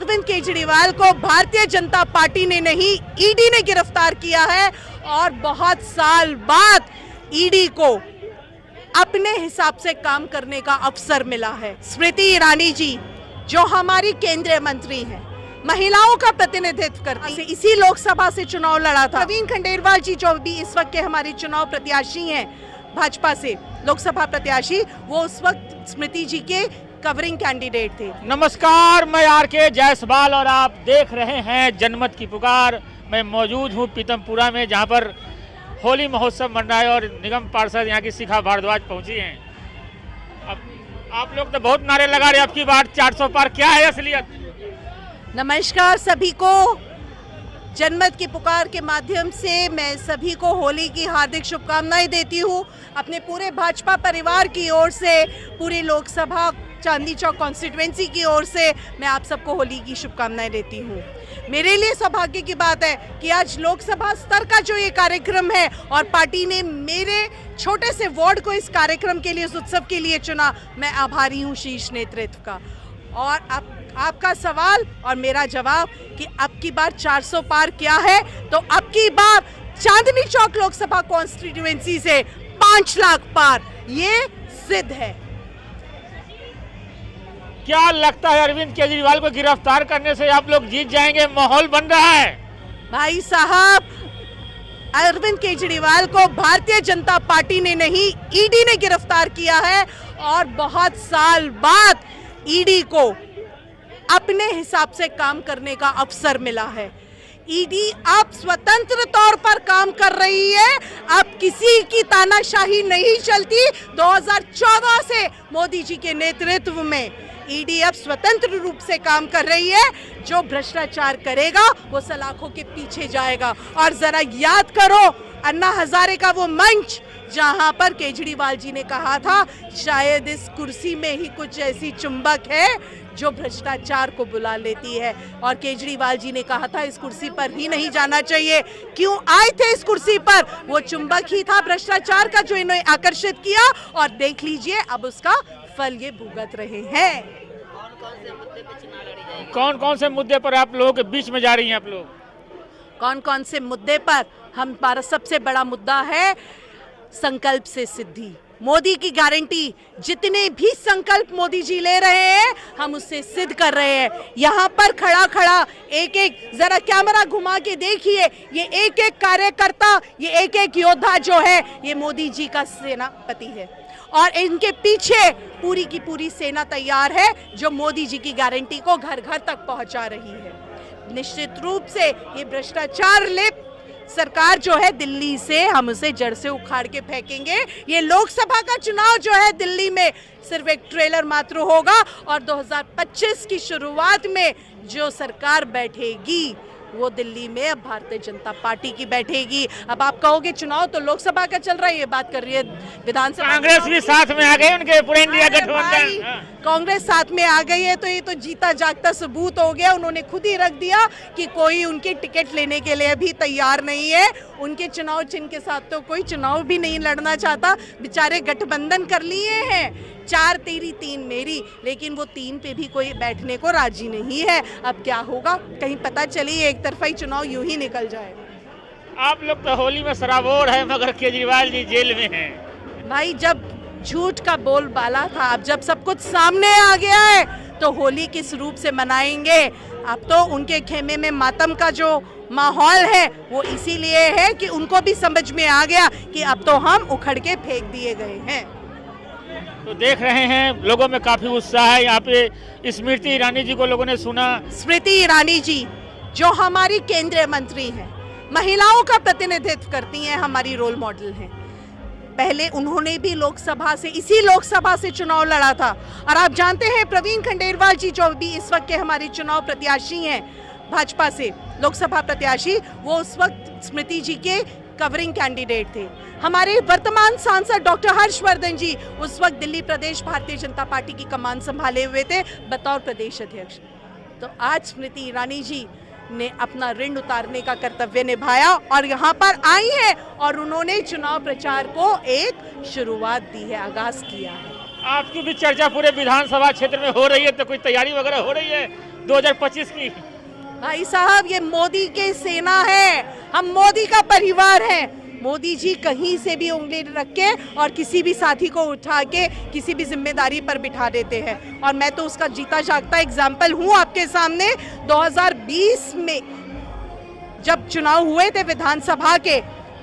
अरविंद केजरीवाल को भारतीय जनता पार्टी ने नहीं, ईडी ने गिरफ्तार किया है और बहुत साल बाद ईडी को अपने हिसाब से काम करने का अवसर मिला है। स्मृति ईरानी जी जो हमारी केंद्रीय मंत्री हैं, महिलाओं का प्रतिनिधित्व करती है, इसी लोकसभा से चुनाव लड़ा था। प्रवीण खंडेलवाल जी जो भी इस वक्त के हमारे चुनाव प्रत्याशी हैं भाजपा से, लोकसभा प्रत्याशी, वो उस वक्त स्मृति जी के कवरिंग कैंडिडेट थे। नमस्कार, मैं आर.के. जायसवाल और आप देख रहे हैं जनमत की पुकार। मैं मौजूद हूं पीतमपुरा में, जहां पर होली महोत्सव मन रहा है और निगम पार्षद यहां की शिखा भारद्वाज पहुंची हैं। अब आप लोग तो बहुत नारे लगा रहे हैं, अब की बार 400 पार, क्या है असलियत? नमस्कार सभी को, जनमत की पुकार के माध्यम से मैं सभी को होली की हार्दिक शुभकामनाएं देती हूं। अपने पूरे भाजपा परिवार की ओर से, पूरी लोकसभा चांदनी चौक कॉन्स्टिट्यूएंसी की ओर से मैं आप सबको होली की शुभकामनाएं देती हूं। मेरे लिए सौभाग्य की बात है कि आज लोकसभा स्तर का जो ये कार्यक्रम है और पार्टी ने मेरे छोटे से वार्ड को इस कार्यक्रम के लिए, इस उत्सव के लिए चुना। मैं आभारी हूं शीर्ष नेतृत्व का। और आपका सवाल और मेरा जवाब कि अब की बार 400 पार क्या है, तो अब की बार चांदनी चौक लोकसभा कॉन्स्टिट्यूएंसी से 5 लाख पार, ये सिद्ध है। क्या लगता है अरविंद केजरीवाल को गिरफ्तार करने से आप लोग जीत जाएंगे? माहौल बन रहा है। भाई साहब, अरविंद केजरीवाल को भारतीय जनता पार्टी ने नहीं, ईडी ने गिरफ्तार किया है और बहुत साल बाद ईडी को अपने हिसाब से काम करने का अवसर मिला है। ईडी अब स्वतंत्र तौर पर काम कर रही है, अब किसी की तानाशाही नहीं चलती। 2014 से मोदी जी के नेतृत्व में ईडी अब स्वतंत्र रूप से काम कर रही है। जो भ्रष्टाचार करेगा वो सलाखों के पीछे जाएगा। और जरा याद करो अन्ना हजारे का वो मंच, जहां पर केजरीवाल जी ने कहा था शायद इस कुर्सी में ही कुछ ऐसी चुंबक है जो भ्रष्टाचार को बुला लेती है। और केजरीवाल जी ने कहा था इस कुर्सी पर ही नहीं जाना चाहिए। क्यों आए थे इस कुर्सी पर? वो चुंबक ही था भ्रष्टाचार का जो इन्हें आकर्षित किया। और देख लीजिए अब उसका फल ये भुगत रहे हैं। कौन कौन से मुद्दे पर आप लोगों के बीच में जा रही हैं आप लोग? कौन कौन से मुद्दे पर? हमारा सबसे बड़ा मुद्दा है संकल्प से सिद्धि। मोदी की गारंटी, जितने भी संकल्प मोदी जी ले रहे हैं हम उससे सिद्ध कर रहे हैं। यहाँ पर खड़ा खड़ा एक एक, जरा कैमरा घुमा के देखिए, ये एक एक कार्यकर्ता, ये एक एक योद्धा जो है ये मोदी जी का सेनापति है। और इनके पीछे पूरी की पूरी सेना तैयार है जो मोदी जी की गारंटी को घर घर तक पहुंचा रही है। निश्चित रूप से ये भ्रष्टाचार लिप्त सरकार जो है दिल्ली से हम उसे जड़ से उखाड़ के फेंकेंगे। ये लोकसभा का चुनाव जो है दिल्ली में सिर्फ एक ट्रेलर मात्र होगा और 2025 की शुरुआत में जो सरकार बैठेगी वो दिल्ली में अब भारतीय जनता पार्टी की बैठेगी। अब आप कहोगे चुनाव तो लोकसभा का चल रहा है, ये बात कर रही है विधानसभा। कांग्रेस भी साथ में आ गई, उनके पूरे इंडिया गठबंधन। कांग्रेस साथ में आ गई है तो ये तो जीता जागता सबूत हो गया। उन्होंने खुद ही रख दिया कि कोई उनकी टिकट लेने के लिए भी तैयार नहीं है। उनके चुनाव चिन्ह के साथ तो कोई चुनाव भी नहीं लड़ना चाहता। बेचारे गठबंधन कर लिए हैं, 4 तेरी 3 मेरी, लेकिन वो 3 पे भी कोई बैठने को राजी नहीं है। अब क्या होगा कहीं पता चली एक तरफा चुनाव यूं ही निकल जाए। आप लोग तो होली में सराबोर है, मगर केजरीवाल जी जेल में हैं। भाई जब झूठ का बोलबाला था, अब जब सब कुछ सामने आ गया है तो होली किस रूप से मनाएंगे? अब तो उनके खेमे में मातम का जो माहौल है वो इसीलिए है कि उनको भी समझ में आ गया कि अब तो हम उखड़ के फेंक दिए गए हैं। तो देख रहे हैं लोगों में काफी उत्साह है। यहाँ पे स्मृति ईरानी जी को लोगों ने सुना। स्मृति ईरानी जी जो हमारी केंद्रीय मंत्री हैं, महिलाओं का प्रतिनिधित्व करती हैं, हमारी रोल मॉडल हैं। पहले उन्होंने भी लोकसभा से, इसी लोकसभा से चुनाव लड़ा था। और आप जानते हैं प्रवीण खंडेलवाल जी जो भी इस वक्त के हमारे चुनाव प्रत्याशी हैं भाजपा से, लोकसभा प्रत्याशी, वो उस वक्त स्मृति जी के कवरिंग कैंडिडेट थे। हमारे वर्तमान सांसद डॉक्टर हर्षवर्धन जी उस वक्त दिल्ली प्रदेश भारतीय जनता पार्टी की कमान संभाले हुए थे बतौर प्रदेश अध्यक्ष। तो आज स्मृति ईरानी जी ने अपना ऋण उतारने का कर्तव्य निभाया और यहाँ पर आई है और उन्होंने चुनाव प्रचार को एक शुरुआत दी है, आगाज किया है। आपकी भी चर्चा पूरे विधानसभा क्षेत्र में हो रही है, तो कोई तैयारी वगैरह हो रही है 2025 की? भाई साहब, ये मोदी के सेना है, हम मोदी का परिवार है। मोदी जी कहीं से भी उंगली रख के और किसी भी साथी को उठा के किसी भी जिम्मेदारी पर बिठा देते हैं, और मैं तो उसका जीता जागता एग्जाम्पल हूं आपके सामने। 2020 में जब चुनाव हुए थे विधानसभा के,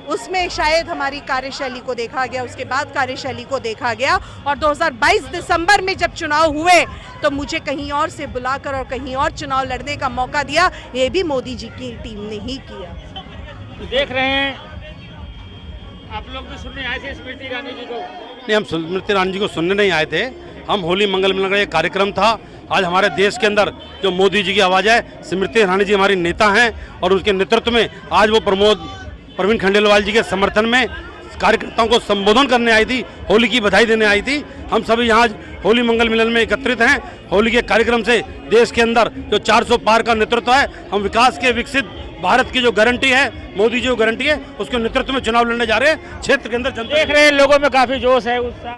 उसमें शायद हमारी कार्यशैली को देखा गया, उसके बाद कार्यशैली को देखा गया, और 2022 दिसंबर में जब चुनाव हुए तो मुझे कहीं और से बुलाकर और कहीं और चुनाव लड़ने का मौका दिया। ये भी मोदी जी की टीम ने ही किया। देख रहे हैं, आप लोग भी सुनने आए थे स्मृति ईरानी जी को? नहीं, हम स्मृति ईरानी जी को सुनने नहीं आए थे। हम होली मंगल मिलन का एक कार्यक्रम था। आज हमारे देश के अंदर जो मोदी जी की आवाज़ है, स्मृति ईरानी जी हमारी नेता हैं, और उनके नेतृत्व में आज वो प्रवीण खंडेलवाल जी के समर्थन में कार्यकर्ताओं को संबोधन करने आई थी, होली की बधाई देने आई थी। हम सभी यहाँ आज होली मंगल मिलन में एकत्रित हैं। होली के कार्यक्रम से देश के अंदर जो 400 पार का नेतृत्व है, हम विकास के विकसित भारत की जो गारंटी है, मोदी जी जो गारंटी है, उसके नेतृत्व में चुनाव लड़ने जा रहे हैं। क्षेत्र के अंदर जनता देख रहे हैं लोगों में काफी जोश है, उत्साह।